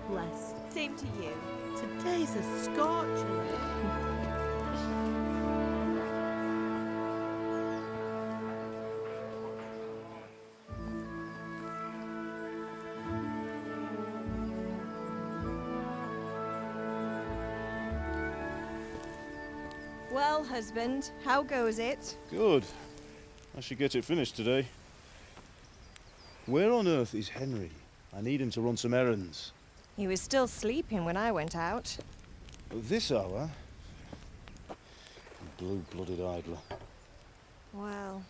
blessed. Same to you. Today's a scorcher. Well, husband, how goes it? Good. I should get it finished today. Where on earth is Henry? I need him to run some errands. He was still sleeping when I went out. At this hour? Blue-blooded idler. Well,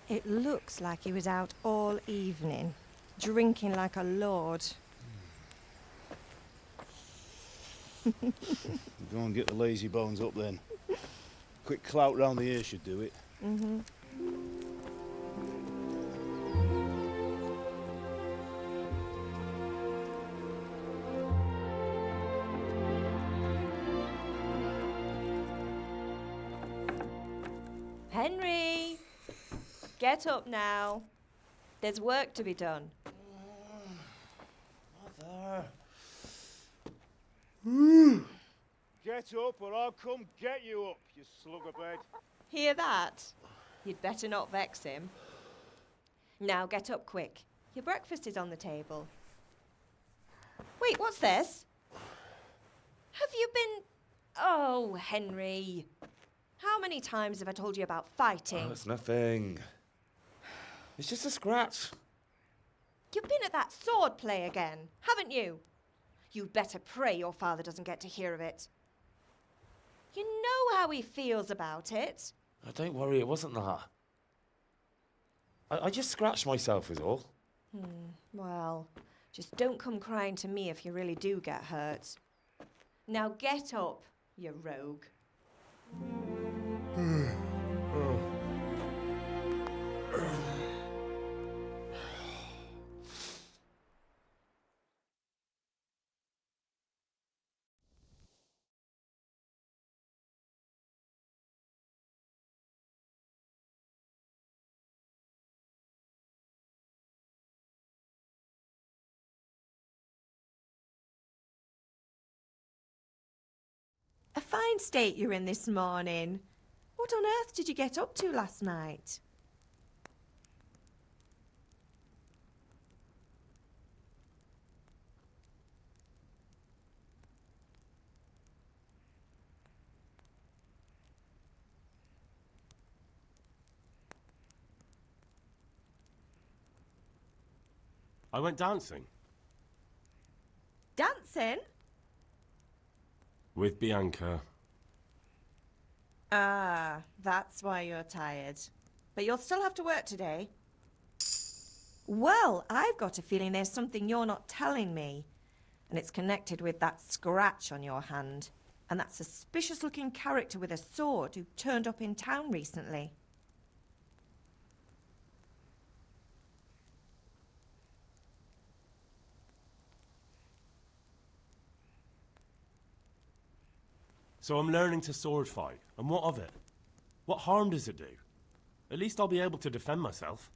it looks like he was out all evening, drinking like a lord. Go and get the lazy bones up then. Quick clout round the ear should do it. Mm-hmm. Henry! Get up now. There's work to be done. Mother. Get up or I'll come get you up, you slugabed. Hear that? You'd better not vex him. Now get up quick. Your breakfast is on the table. Wait, what's this? Have you been... Oh, Henry. How many times have I told you about fighting? Oh, it's nothing. It's just a scratch. You've been at that sword play again, haven't you? You'd better pray your father doesn't get to hear of it. You know how he feels about it. Oh, don't worry, it wasn't that. I just scratched myself is all. Well, just don't come crying to me if you really do get hurt. Now get up, you rogue. A fine state you're in this morning. What on earth did you get up to last night? I went dancing. Dancing? With Bianca. Ah, that's why you're tired. But you'll still have to work today. Well, I've got a feeling there's something you're not telling me. And it's connected with that scratch on your hand. And that suspicious-looking character with a sword who turned up in town recently. So I'm learning to sword fight. And what of it? What harm does it do? At least I'll be able to defend myself.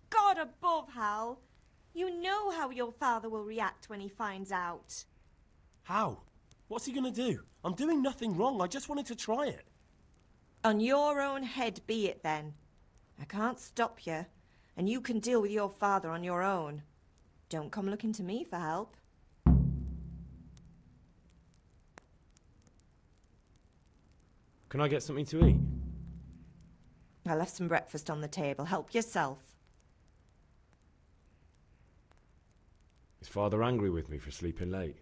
God above, Hal. You know how your father will react when he finds out. How? What's he gonna do? I'm doing nothing wrong. I just wanted to try it. On your own head be it then. I can't stop you, and you can deal with your father on your own. Don't come looking to me for help. Can I get something to eat? I left some breakfast on the table. Help yourself. Is Father angry with me for sleeping late?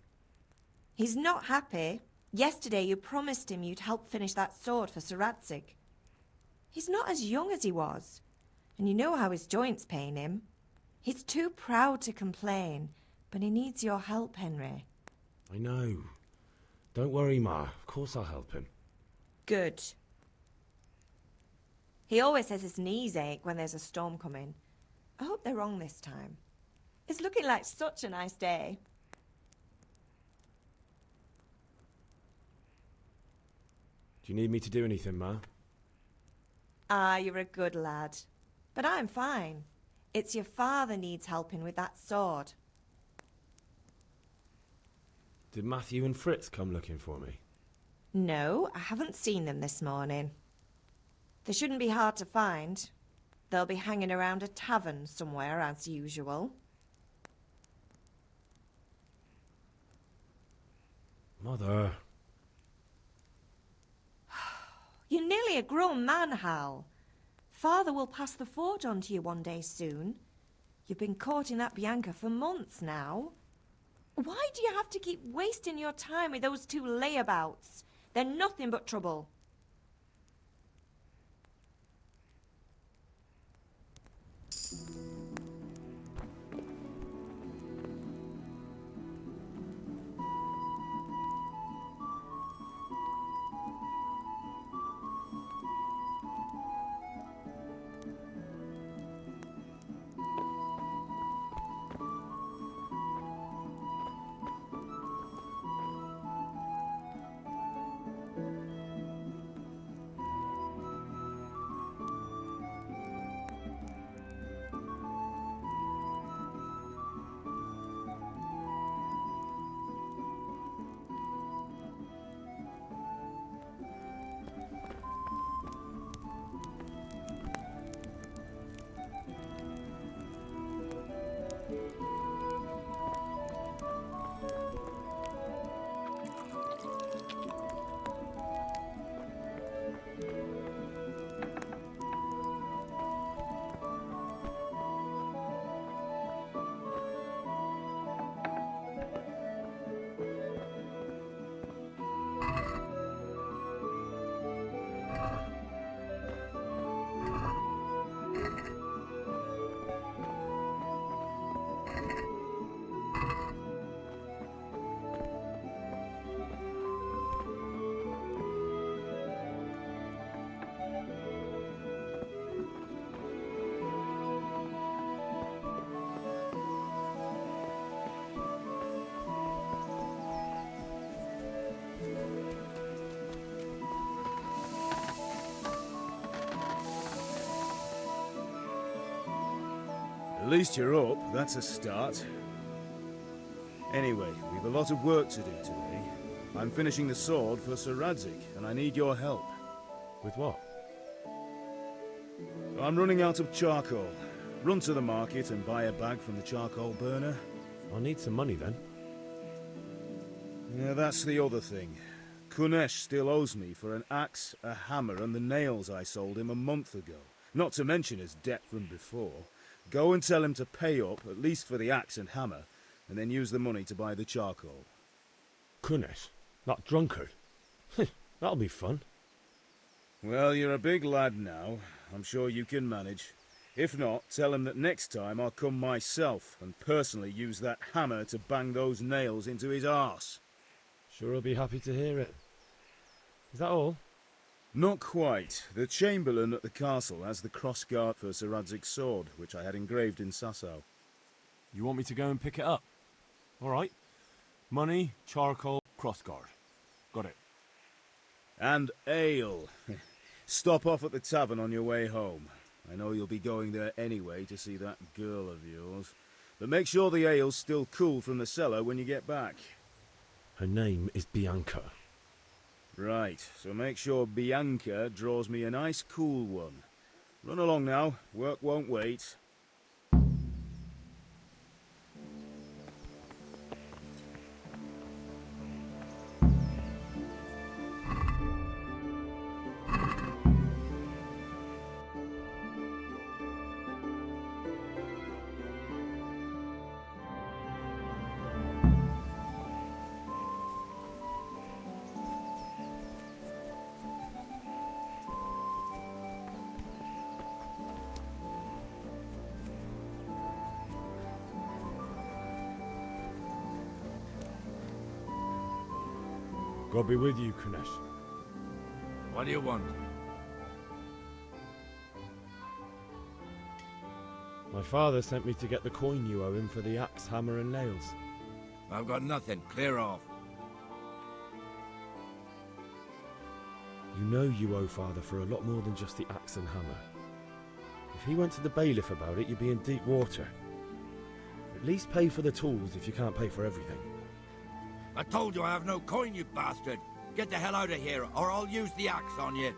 He's not happy. Yesterday you promised him you'd help finish that sword for Sir Radzig. He's not as young as he was, and you know how his joints pain him. He's too proud to complain, but he needs your help, Henry. I know. Don't worry, Ma. Of course I'll help him. Good. He always says his knees ache when there's a storm coming. I hope they're wrong this time. It's looking like such a nice day. Do you need me to do anything, Ma? Ah, you're a good lad. But I'm fine. It's your father needs helping with that sword. Did Matthew and Fritz come looking for me? No, I haven't seen them this morning. They shouldn't be hard to find. They'll be hanging around a tavern somewhere as usual. Mother. You're nearly a grown man, Hal. Father will pass the forge on to you one day soon. You've been courting that Bianca for months now. Why do you have to keep wasting your time with those two layabouts? They're nothing but trouble. At least you're up, that's a start. Anyway, we've a lot of work to do today. I'm finishing the sword for Sir Radzik, and I need your help. With what? I'm running out of charcoal. Run to the market and buy a bag from the charcoal burner. I'll need some money then. Yeah, that's the other thing. Kunesh still owes me for an axe, a hammer, and the nails I sold him a month ago. Not to mention his debt from before. Go and tell him to pay up, at least for the axe and hammer, and then use the money to buy the charcoal. Kunesh? That drunkard? That'll be fun. Well, you're a big lad now. I'm sure you can manage. If not, tell him that next time I'll come myself and personally use that hammer to bang those nails into his arse. Sure I'll be happy to hear it. Is that all? Not quite. The Chamberlain at the castle has the crossguard for Sir Radzik's sword, which I had engraved in Sasau. You want me to go and pick it up? All right. Money, charcoal, crossguard. Got it. And ale. Stop off at the tavern on your way home. I know you'll be going there anyway to see that girl of yours. But make sure the ale's still cool from the cellar when you get back. Her name is Bianca. Right, so make sure Bianca draws me a nice cool one. Run along now, work won't wait. God be with you, Kunesh. What do you want? My father sent me to get the coin you owe him for the axe, hammer and nails. I've got nothing. Clear off. You know you owe father for a lot more than just the axe and hammer. If he went to the bailiff about it, you'd be in deep water. At least pay for the tools if you can't pay for everything. I told you I have no coin, you bastard. Get the hell out of here, or I'll use the axe on you.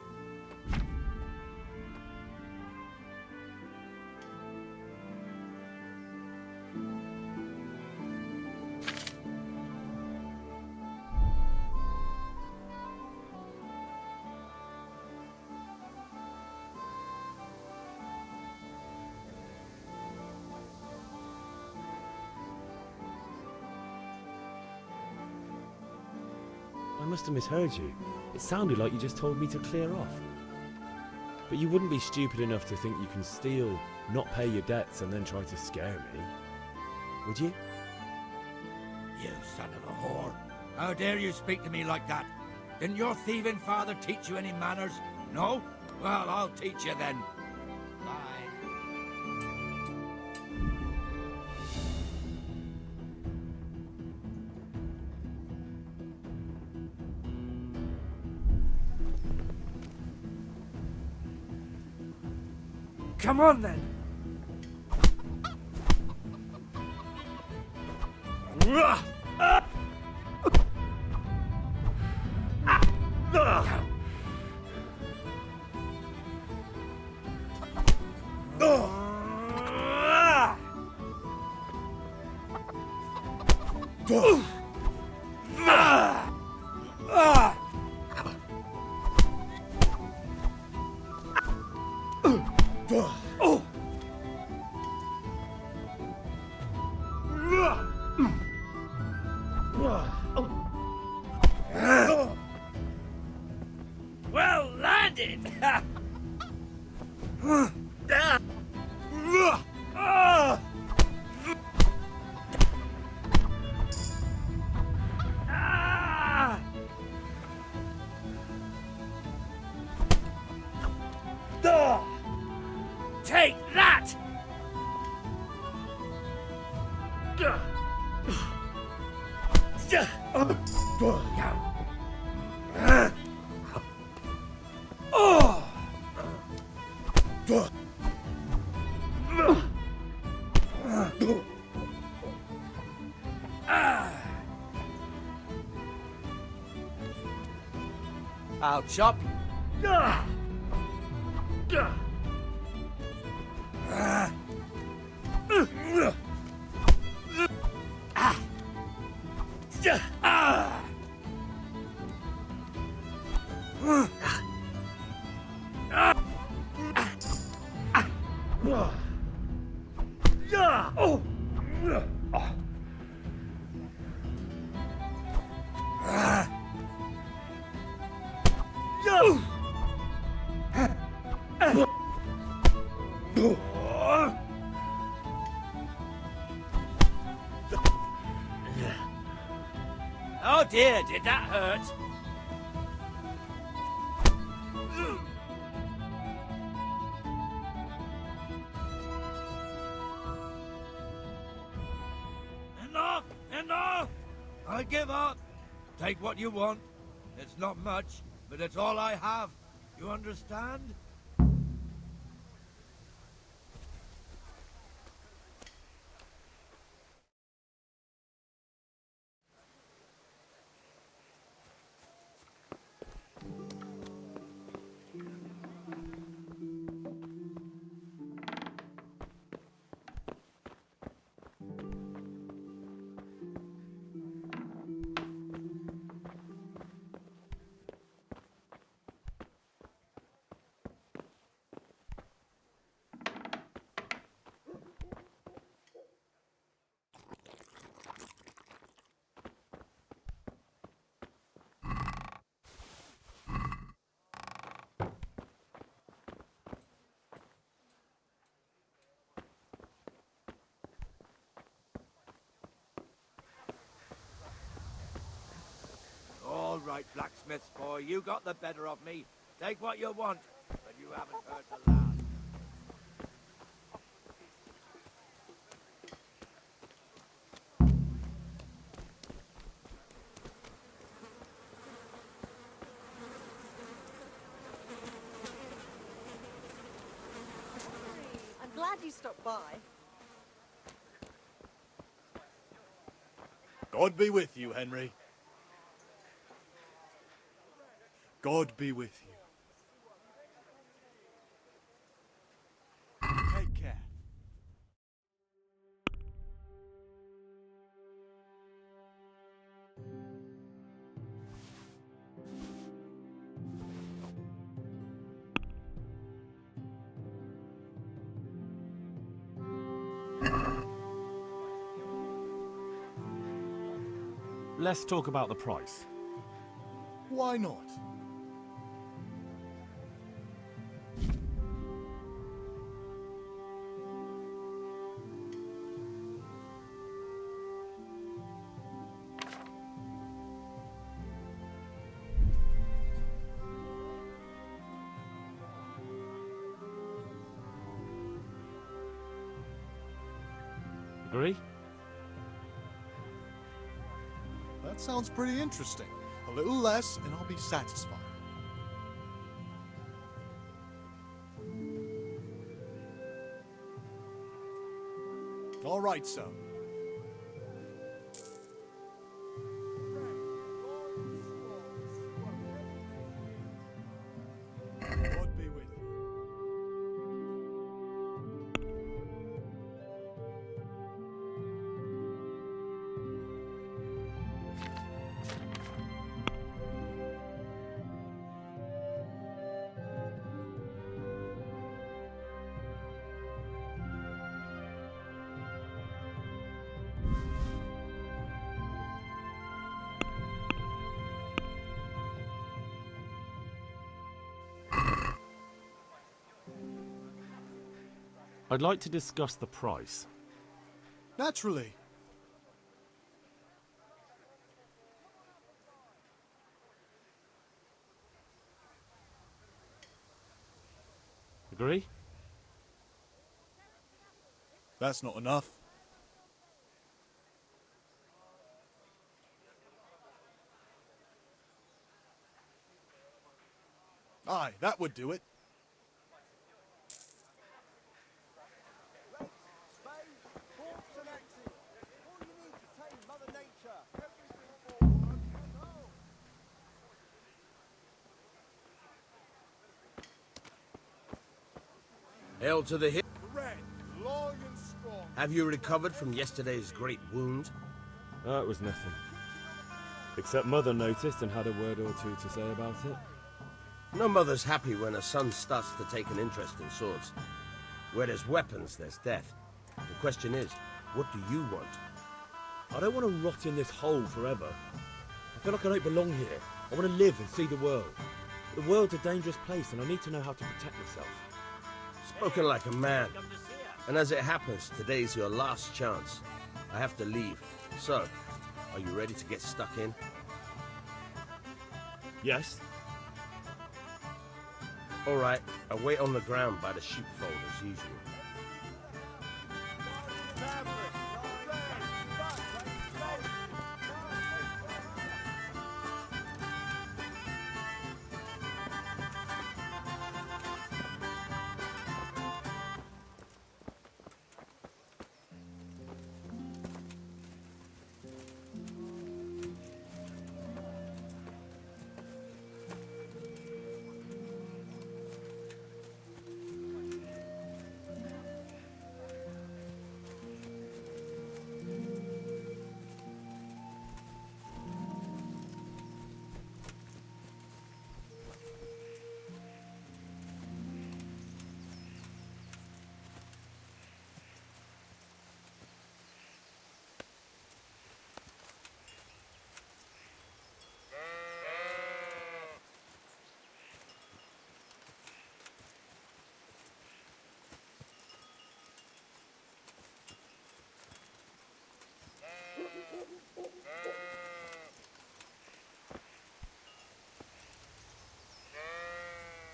I must have misheard you. It sounded like you just told me to clear off. But you wouldn't be stupid enough to think you can steal, not pay your debts, and then try to scare me, would you? You son of a whore. How dare you speak to me like that? Didn't your thieving father teach you any manners? No? Well, I'll teach you then. Bye. Come on then. Well landed! Take that! I'll chop you. Oh dear, did that hurt? Enough! Enough! I give up. Take what you want. It's not much, but it's all I have. You understand? All right, blacksmith's boy, you got the better of me. Take what you want, but you haven't heard the last. I'm glad you stopped by. God be with you, Henry. God be with you. Take care. Let's talk about the price. Why not? Agree? That sounds pretty interesting. A little less, and I'll be satisfied. All right, so. God be with you. I'd like to discuss the price. Naturally. Agree? That's not enough. Aye, that would do it. Hail to the hip. Red, long and strong. Have you recovered from yesterday's great wound? That was nothing. Except Mother noticed and had a word or two to say about it. No mother's happy when her son starts to take an interest in swords. Where there's weapons, there's death. The question is, what do you want? I don't want to rot in this hole forever. I feel like I don't belong here. I want to live and see the world. The world's a dangerous place and I need to know how to protect myself. Spoken like a man. And as it happens, today's your last chance. I have to leave. So, are you ready to get stuck in? Yes? All right, I'll wait on the ground by the sheepfold as usual.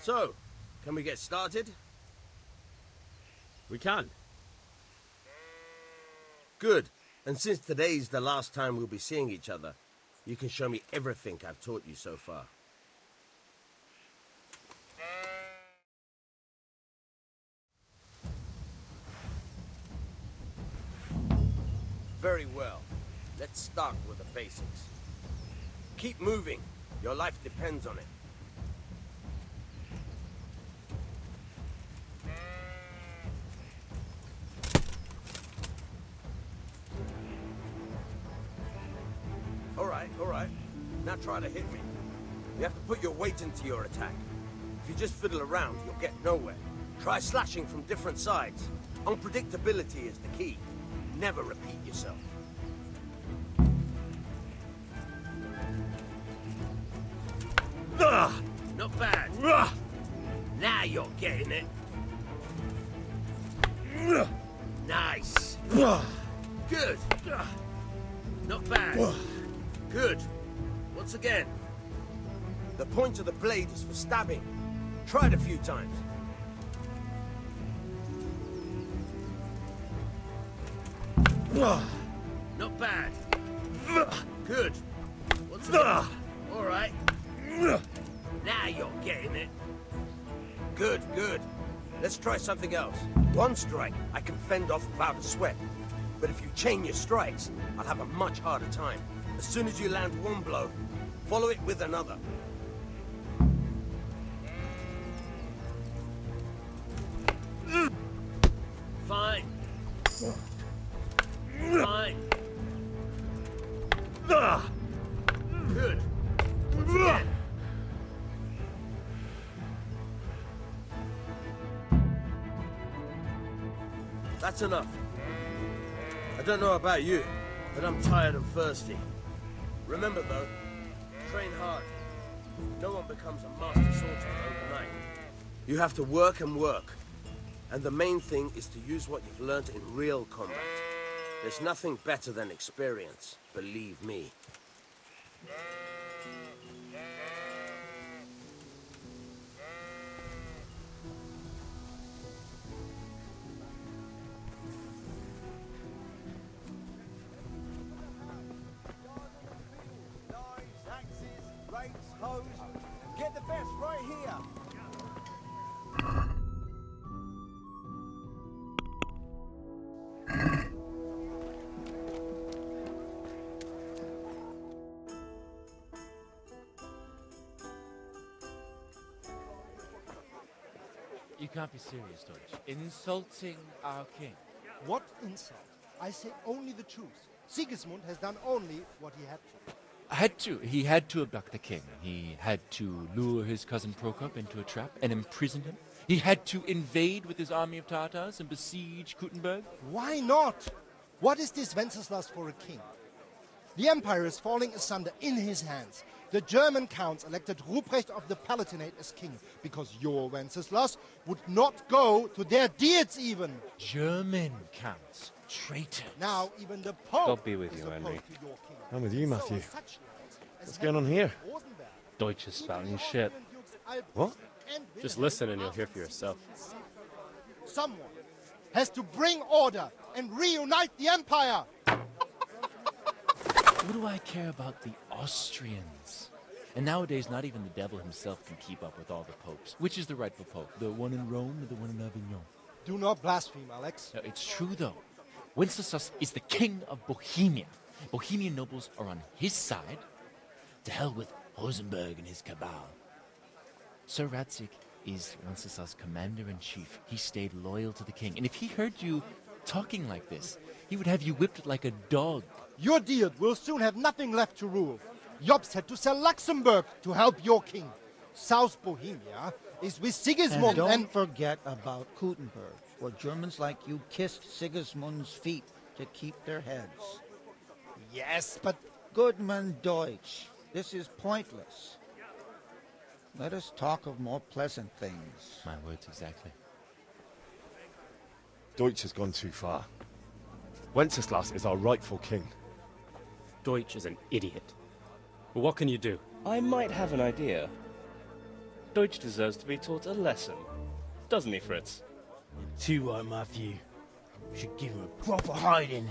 So, can we get started? We can. Good. And since today's the last time we'll be seeing each other, you can show me everything I've taught you so far. Very well. Let's start with the basics. Keep moving. Your life depends on it. Now try to hit me. You have to put your weight into your attack. If you just fiddle around, you'll get nowhere. Try slashing from different sides. Unpredictability is the key. Never repeat yourself. Not bad. Now you're getting it. Nice. Good. Not bad. Good. Once again. The point of the blade is for stabbing. Try it a few times. Not bad. Good. Once again. All right. Now you're getting it. Good, good. Let's try something else. One strike, I can fend off without a sweat. But if you chain your strikes, I'll have a much harder time. As soon as you land one blow, follow it with another. Fine. Fine. Good. Once again. That's enough. I don't know about you, but I'm tired and thirsty. Remember though, train hard. No one becomes a master swordsman overnight. You have to work and work. And the main thing is to use what you've learned in real combat. There's nothing better than experience, believe me. Get the best right here. You can't be serious, Deutsch. Insulting our king. What insult? I say only the truth. Sigismund has done only what he had to. He had to abduct the king. He had to lure his cousin Prokop into a trap and imprison him. He had to invade with his army of Tatars and besiege Kuttenberg. Why not? What is this Wenceslas for a king? The empire is falling asunder in his hands. The German counts elected Ruprecht of the Palatinate as king because your Wenceslas would not go to their deeds even. German counts. Traitor. Now even the Pope God be with you, Henry. to your king. I'm with you, Matthew. So such lords as What's going on here? Rosenberg, Deutsch is spouting shit. What? Just listen and you'll hear for yourself. Someone has to bring order and reunite the empire. What do I care about the Austrians? And nowadays, not even the devil himself can keep up with all the popes. Which is the rightful pope? The one in Rome or the one in Avignon? Do not blaspheme, Alex. No, it's true, though. Wenceslas is the king of Bohemia. Bohemian nobles are on his side. To hell with Rosenberg and his cabal. Sir Radzig is Wenceslas' commander-in-chief. He stayed loyal to the king. And if he heard you talking like this, he would have you whipped like a dog. Your deed will soon have nothing left to rule. Jobst had to sell Luxembourg to help your king. South Bohemia is with Sigismund and don't forget about Kuttenberg, where Germans like you kissed Sigismund's feet to keep their heads. Yes, but... Goodman Deutsch, this is pointless. Let us talk of more pleasant things. My words exactly. Deutsch has gone too far. Wenceslas is our rightful king. Deutsch is an idiot. But what can you do? I might have an idea. Deutsch deserves to be taught a lesson. Doesn't he, Fritz? Too right, Matthew. We should give him a proper hiding.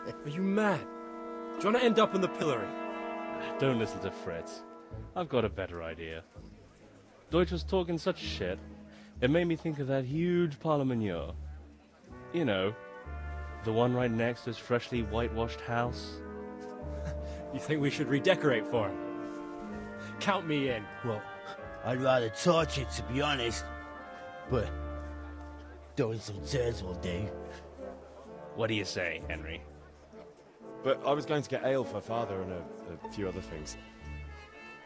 Are you mad? Do you want to end up in the pillory? Don't listen to Fritz. I've got a better idea. Deutsch was talking such shit, it made me think of that huge parliament. You know, the one right next to his freshly whitewashed house. You think we should redecorate for him? Count me in. Well, I'd rather torch it, to be honest. But throwing some turds will do. What do you say, Henry? But I was going to get ale for father and a few other things.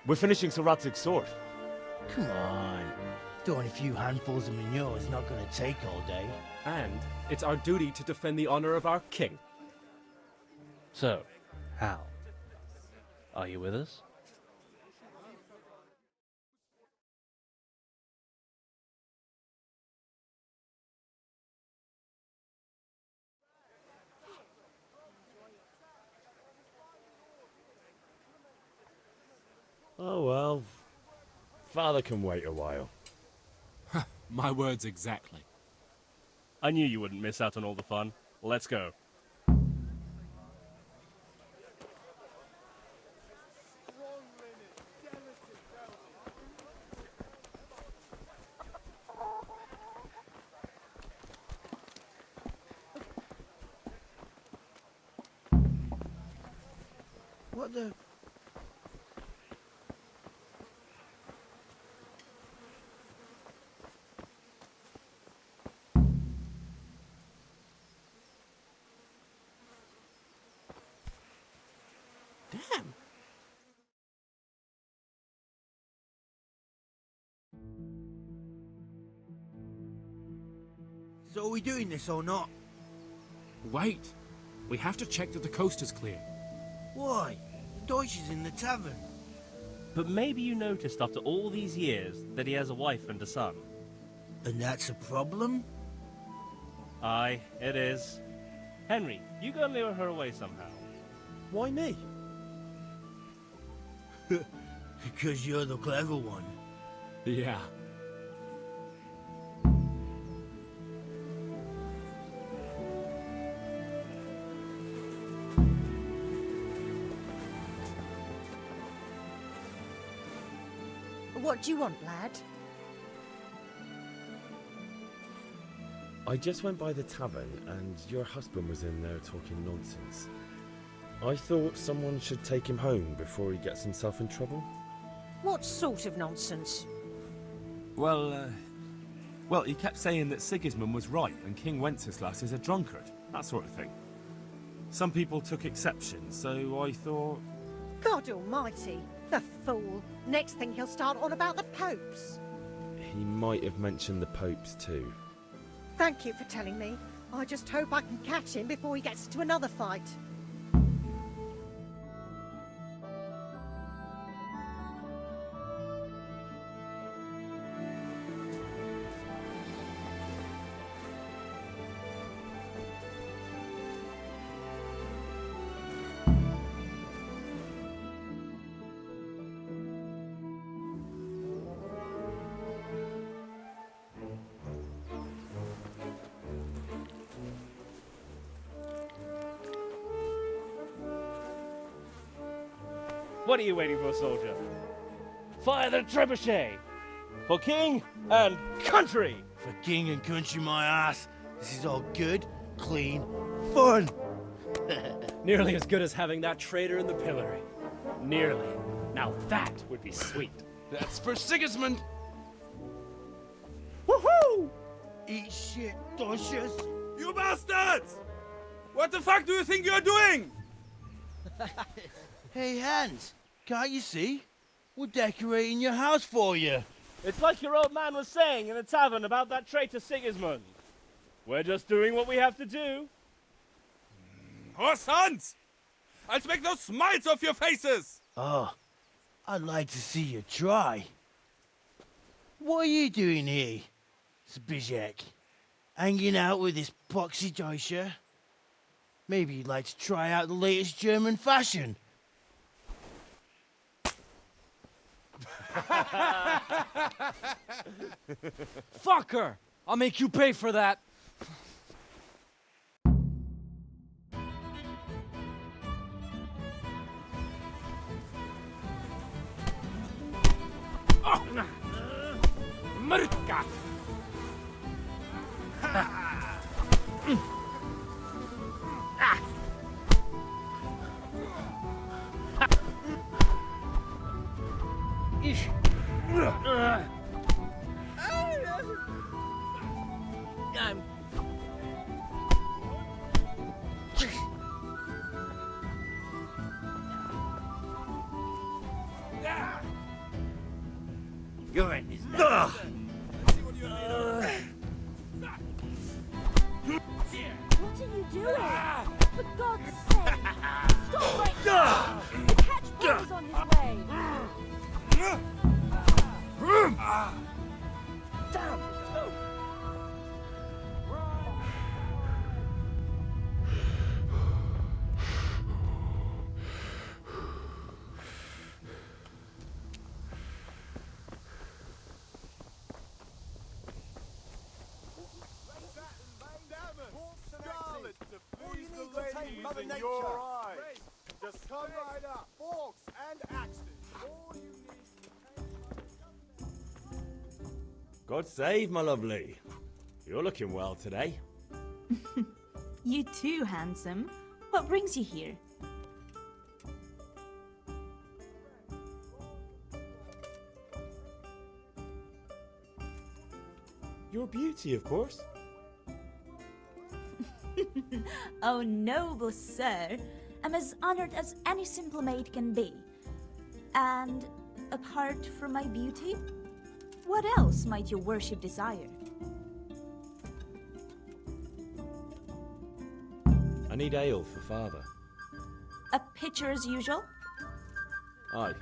We're finishing Sir Radzig's sword. Come on. Throwing a few handfuls of manure is not going to take all day. And it's our duty to defend the honor of our king. So, Hal, are you with us? Oh well. Father can wait a while. My words exactly. I knew you wouldn't miss out on all the fun. Let's go. What the... Damn. So are we doing this or not? Wait. We have to check that the coast is clear. Why? Deutsch is in the tavern. But maybe you noticed after all these years that he has a wife and a son. And that's a problem? Aye, it is. Henry, you go and lure her away somehow. Why me? Because you're the clever one. Yeah. What do you want, lad? I just went by the tavern and your husband was in there talking nonsense. I thought someone should take him home before he gets himself in trouble. What sort of nonsense? Well, he kept saying that Sigismund was right and King Wenceslas is a drunkard, that sort of thing. Some people took exception, so I thought... God almighty, the fool. Next thing he'll start on about the popes. He might have mentioned the popes too. Thank you for telling me. I just hope I can catch him before he gets into another fight. What are you waiting for, soldier? Fire the trebuchet! For king and country! For king and country, my ass. This is all good, clean, fun. Nearly as good as having that traitor in the pillory. Nearly. Now that would be sweet. That's for Sigismund! Woohoo! Eat shit, Docious. You bastards! What the fuck do you think you're doing? Hey, Hans, can't you see? We're decorating your house for you. It's like your old man was saying in the tavern about that traitor Sigismund. We're just doing what we have to do. Horse Hans! I'll make those smiles off your faces! Oh, I'd like to see you try. What are you doing here, Zbigniew? Hanging out with this poxy Deutscher? Maybe you'd like to try out the latest German fashion. Fucker! I'll make you pay for that. Mrka! doing? Is that... What are you doing? For God's sake! Stop right now! The catch boy is on his way! Damn! In your eyes. Just come right up. Forks and axes. All you need. God save, my lovely. You're looking well today. You too, handsome. What brings you here? Your beauty, of course. Oh, noble sir. I'm as honored as any simple maid can be. And apart from my beauty, what else might your worship desire? I need ale for father. A pitcher as usual? Aye.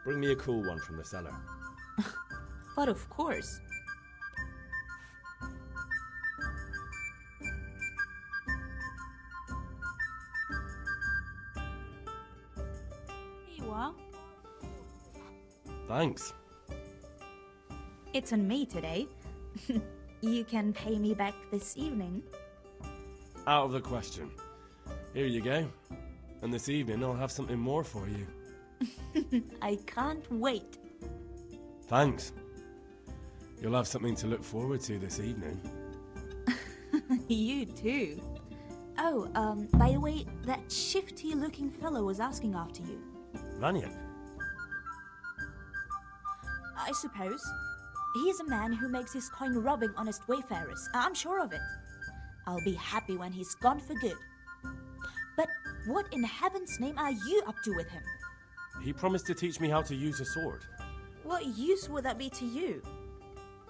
Bring me a cool one from the cellar. But of course. Here you are. Thanks. It's on me today. You can pay me back this evening. Out of the question. Here you go. And this evening I'll have something more for you. I can't wait. Thanks. You'll have something to look forward to this evening. You too. Oh, by the way, that shifty-looking fellow was asking after you. Vanya? I suppose. He is a man who makes his coin robbing honest wayfarers. I'm sure of it. I'll be happy when he's gone for good. But what in heaven's name are you up to with him? He promised to teach me how to use a sword. What use would that be to you?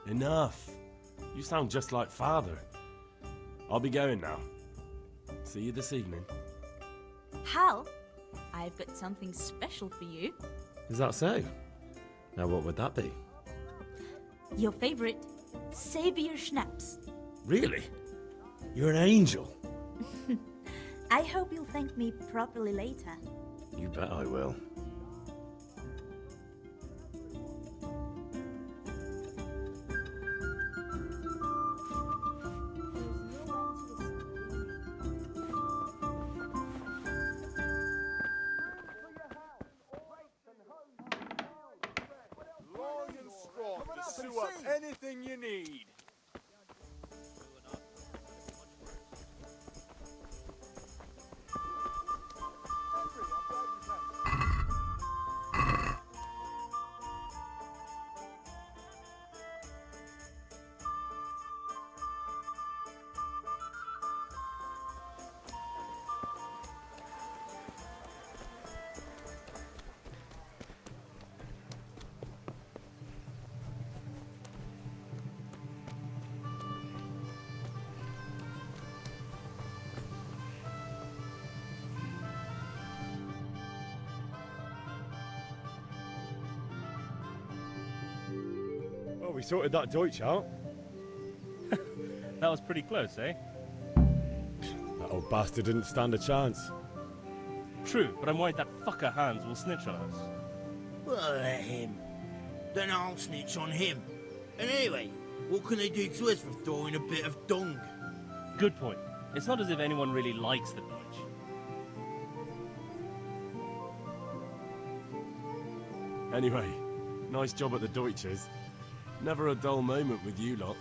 Enough. You sound just like father. I'll be going now. See you this evening. Hal, I've got something special for you. Is that so? Now what would that be? Your favorite, Savior Schnapps. Really? You're an angel. I hope you'll thank me properly later. You bet I will. Long and strong to sew up anything you need. Oh, we sorted that Deutsch out. That was pretty close, eh? That old bastard didn't stand a chance. True, but I'm worried that fucker Hans will snitch on us. Well, let him. Then I'll snitch on him. And anyway, what can they do to us for throwing a bit of dung? Good point. It's not as if anyone really likes the Deutsch. Anyway, nice job at the Deutsches. Never a dull moment with you lot.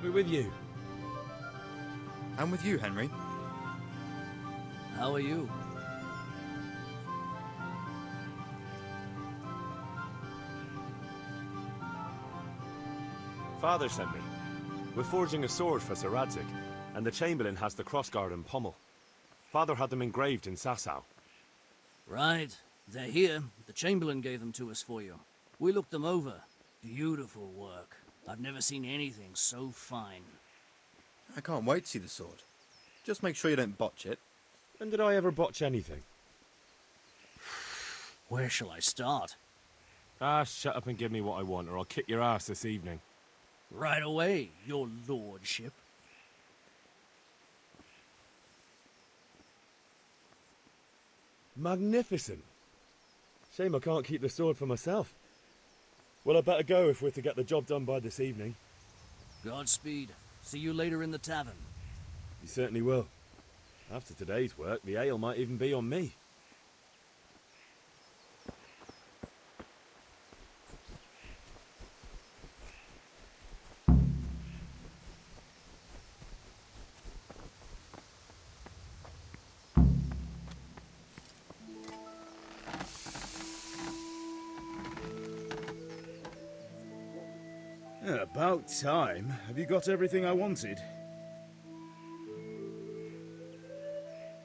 I'll be with you. And with you, Henry. How are you? Father sent me. We're forging a sword for Sir Radzig, and the Chamberlain has the crossguard and pommel. Father had them engraved in Sasau. Right. They're here. The Chamberlain gave them to us for you. We looked them over. Beautiful work. I've never seen anything so fine. I can't wait to see the sword. Just make sure you don't botch it. When did I ever botch anything? Where shall I start? Ah, shut up and give me what I want, or I'll kick your ass this evening. Right away, your lordship. Magnificent. Shame I can't keep the sword for myself. Well, I better go if we're to get the job done by this evening. Godspeed. See you later in the tavern. You certainly will. After today's work, the ale might even be on me. About time. Have you got everything I wanted?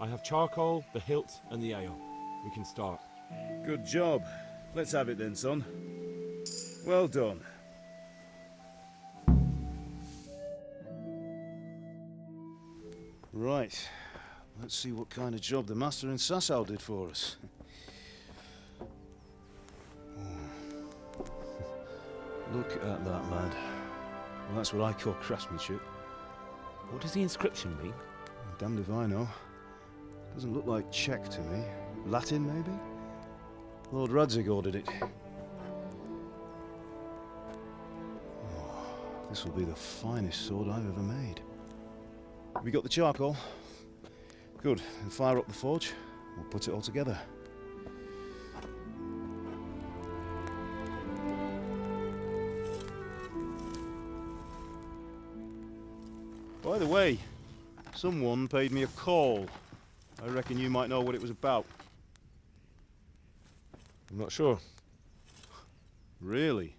I have charcoal, the hilt, and the ale. We can start. Good job. Let's have it then, son. Well done. Right. Let's see what kind of job the master in Sasau did for us. Look at that, lad. Well, that's what I call craftsmanship. What does the inscription mean? Damned if I know. Doesn't look like Czech to me. Latin, maybe? Lord Radzig ordered it. Oh, this will be the finest sword I've ever made. Have you got the charcoal? Good. Then fire up the forge. We'll put it all together. By the way, someone paid me a call. I reckon you might know what it was about. I'm not sure. Really?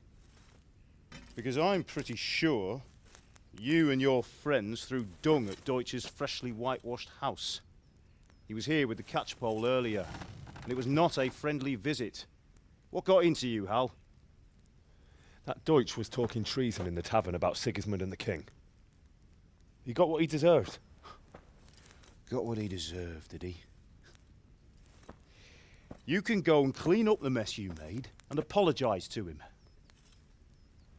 Because I'm pretty sure you and your friends threw dung at Deutsch's freshly whitewashed house. He was here with the catchpole earlier, and it was not a friendly visit. What got into you, Hal? That Deutsch was talking treason in the tavern about Sigismund and the king. He got what he deserved. Got what he deserved, did he? You can go and clean up the mess you made and apologise to him.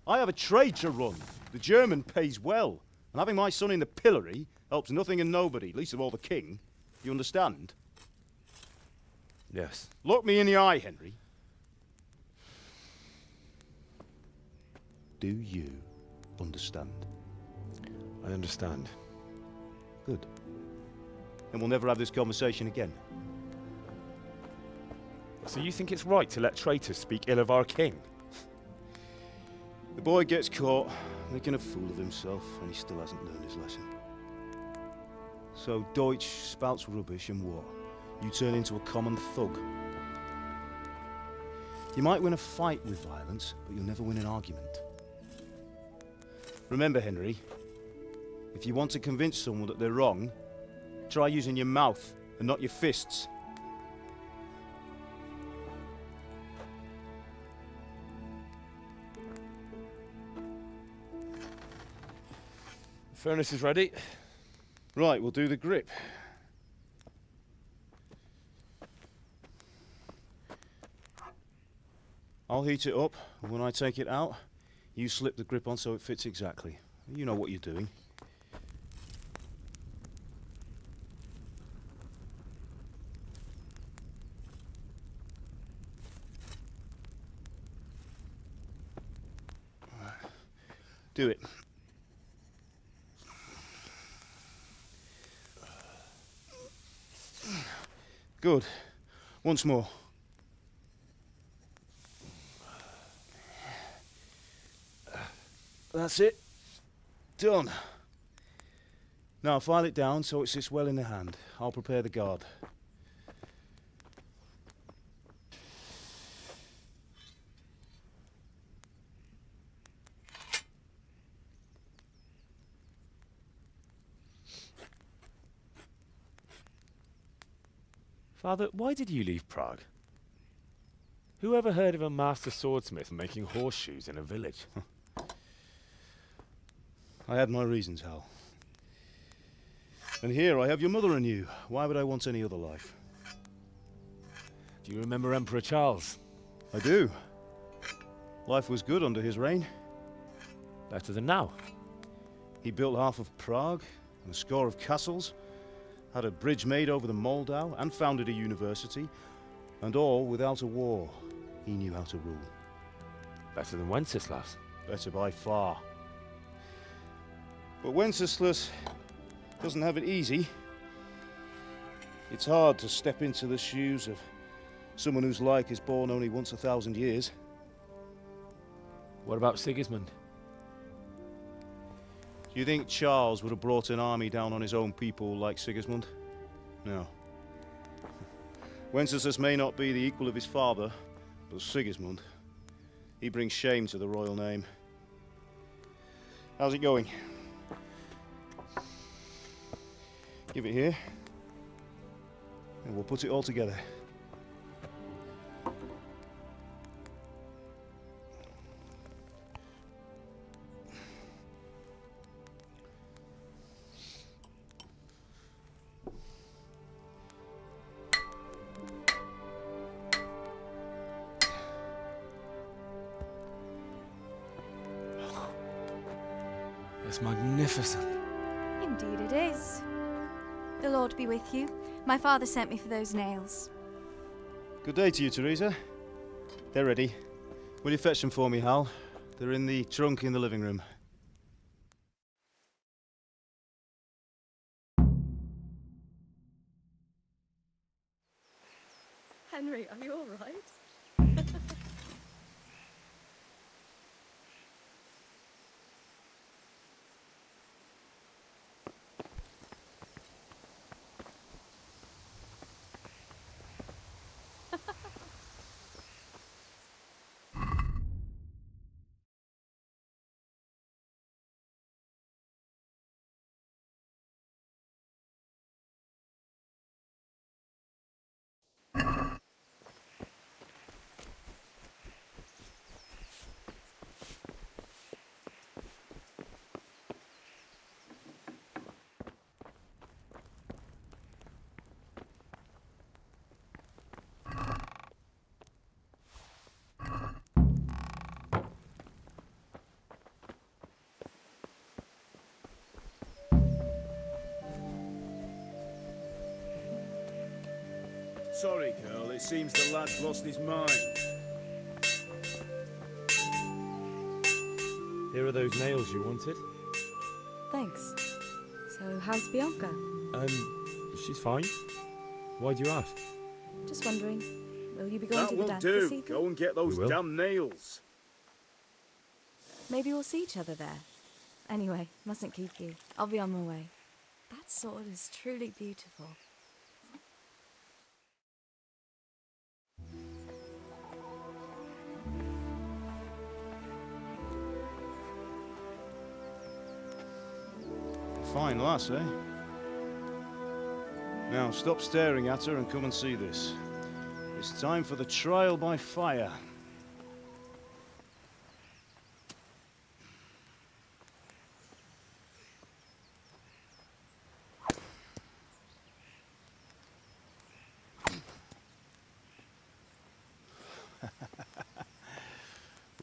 I have a trade to run. The German pays well, and having my son in the pillory helps nothing and nobody, least of all the king. You understand? Yes. Look me in the eye, Henry. Do you understand? I understand. Good. And we'll never have this conversation again. So you think it's right to let traitors speak ill of our king? The boy gets caught, making a fool of himself, and he still hasn't learned his lesson. So Deutsch spouts rubbish and what? You turn into a common thug. You might win a fight with violence, but you'll never win an argument. Remember, Henry, if you want to convince someone that they're wrong, try using your mouth and not your fists. The furnace is ready. Right, we'll do the grip. I'll heat it up, and when I take it out, you slip the grip on so it fits exactly. You know what you're doing. Do it. Good. Once more. That's it. Done. Now file it down so it sits well in the hand. I'll prepare the guard. Father, why did you leave Prague? Who ever heard of a master swordsmith making horseshoes in a village? I had my reasons, Hal. And here I have your mother and you. Why would I want any other life? Do you remember Emperor Charles? I do. Life was good under his reign. Better than now. He built half of Prague and a score of castles, had a bridge made over the Moldau, and founded a university, and all without a war. He knew how to rule. Better than Wenceslas. Better by far. But Wenceslas doesn't have it easy. It's hard to step into the shoes of someone whose like is born only once 1,000 years. What about Sigismund? Do you think Charles would have brought an army down on his own people like Sigismund? No. Wenceslas may not be the equal of his father, but Sigismund, he brings shame to the royal name. How's it going? Give it here, and we'll put it all together. It's magnificent. Indeed it is. The Lord be with you. My father sent me for those nails. Good day to you, Teresa. They're ready. Will you fetch them for me, Hal? They're in the trunk in the living room. Henry, are you all right? Sorry, Curl. It seems the lad's lost his mind. Here are those nails you wanted. Thanks. So, how's Bianca? She's fine. Why do you ask? Just wondering. Will you be going That to the will dance this do. evening? Go and get those We will. damn nails. Maybe we'll see each other there. Anyway, mustn't keep you. I'll be on my way. That sword is truly beautiful. Fine lass, eh? Now, stop staring at her and come and see this. It's time for the trial by fire.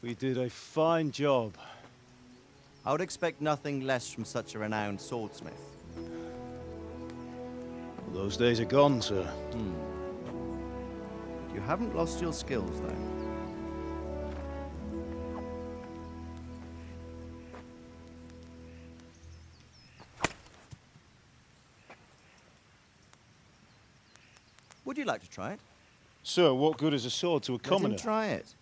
We did a fine job. I would expect nothing less from such a renowned swordsmith. Well, those days are gone, sir. You haven't lost your skills, though. Would you like to try it? Sir, what good is a sword to a commoner? Let him try it.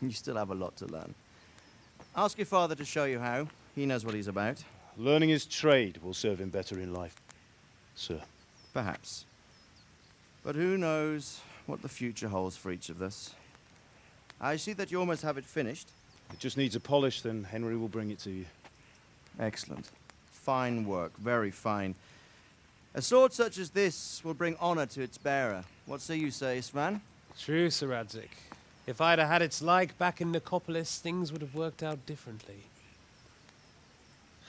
You still have a lot to learn. Ask your father to show you how. He knows what he's about. Learning his trade will serve him better in life, sir. Perhaps. But who knows what the future holds for each of us. I see that you almost have it finished. It just needs a polish, then Henry will bring it to you. Excellent. Fine work, very fine. A sword such as this will bring honor to its bearer. What say you, Svan? True, Sir Radzik. If I'd have had its like back in Nicopolis, things would have worked out differently.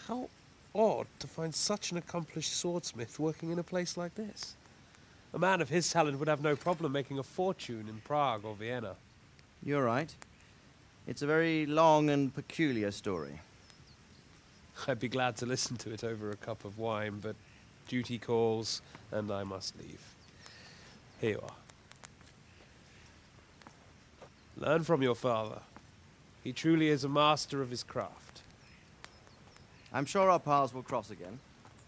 How odd to find such an accomplished swordsmith working in a place like this. A man of his talent would have no problem making a fortune in Prague or Vienna. You're right. It's a very long and peculiar story. I'd be glad to listen to it over a cup of wine, but duty calls, and I must leave. Here you are. Learn from your father. He truly is a master of his craft. I'm sure our paths will cross again.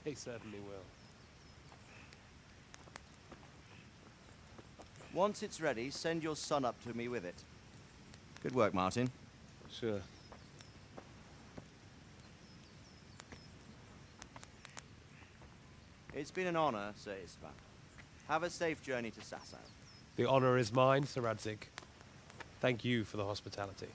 He certainly will. Once it's ready, send your son up to me with it. Good work, Martin. Sir. It's been an honor, Sir Isvan. Have a safe journey to Sasau. The honor is mine, Sir Radzik. Thank you for the hospitality.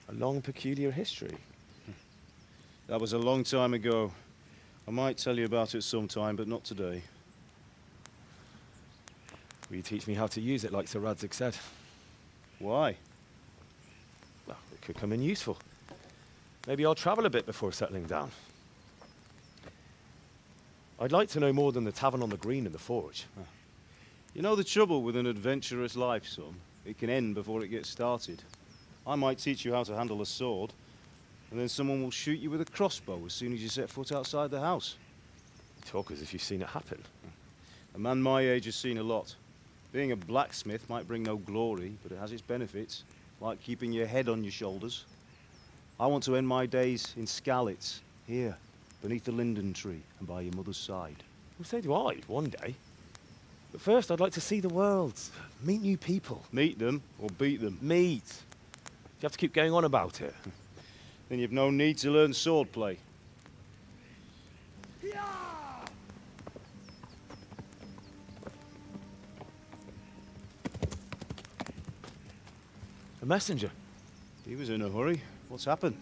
A long, peculiar history. That was a long time ago. I might tell you about it sometime, but not today. Will you teach me how to use it, like Sir Radzik said? Why? Well, it could come in useful. Maybe I'll travel a bit before settling down. I'd like to know more than the tavern on the green and the forge. You know the trouble with an adventurous life, son? It can end before it gets started. I might teach you how to handle a sword, and then someone will shoot you with a crossbow as soon as you set foot outside the house. You talk as if you've seen it happen. A man my age has seen a lot. Being a blacksmith might bring no glory, but it has its benefits, like keeping your head on your shoulders. I want to end my days in Skalitz, here, beneath the linden tree and by your mother's side. Well, so do I, one day. But first, I'd like to see the world, meet new people. Meet them or beat them? Meet. You have to keep going on about it. Then you've no need to learn swordplay. A messenger. He was in a hurry. What's happened?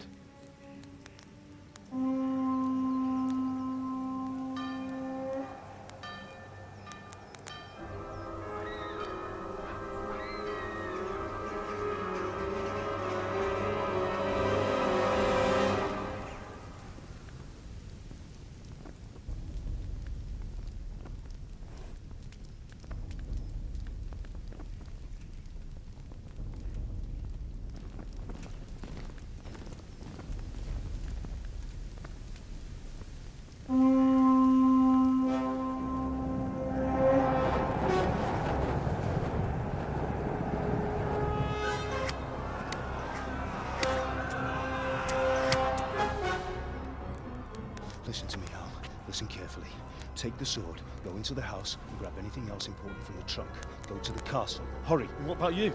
Listen to me, Hal. Listen carefully. Take the sword, go into the house, and grab anything else important from the trunk. Go to the castle. Hurry! What about you?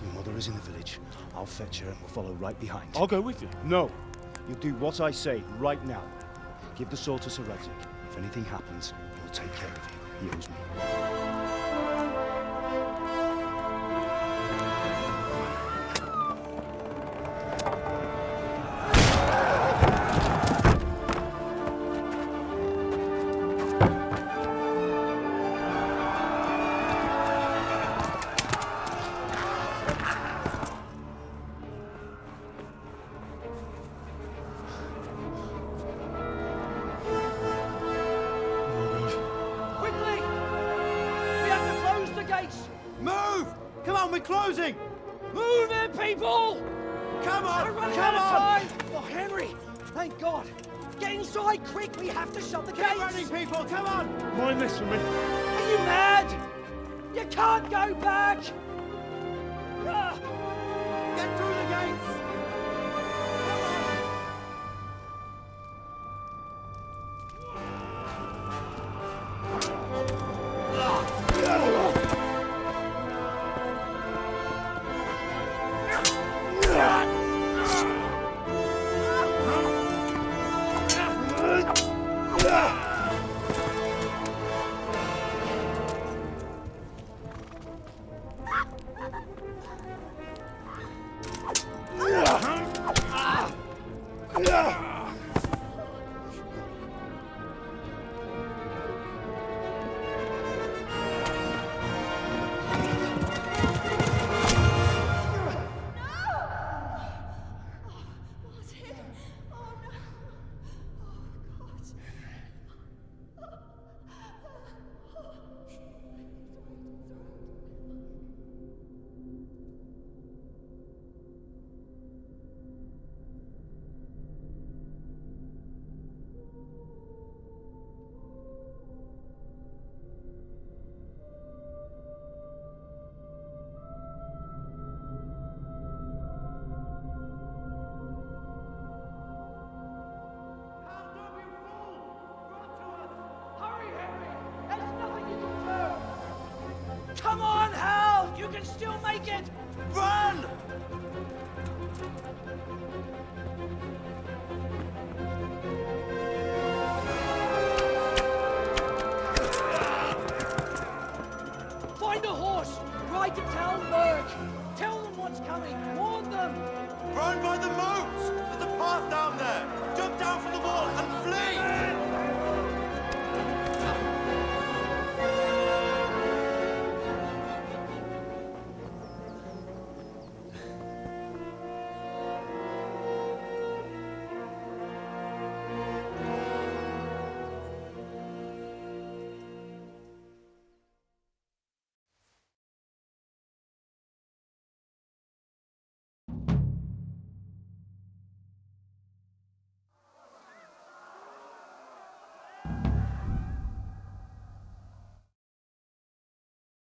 Your mother is in the village. I'll fetch her and we'll follow right behind. I'll go with you. No. You'll do what I say right now. Give the sword to Sir Radzik. If anything happens, he'll take care of you. He owes me. Move! Come on, we're closing! Move it, people! Come on! We're running Come out of on! time! Oh, Henry! Thank God! Get inside, quick! We have to shut the gates! Get running, people! Come on! Mind this for me. Are you mad? You can't go back! Get through the gates! Come on, Hal! You can still make it! Run!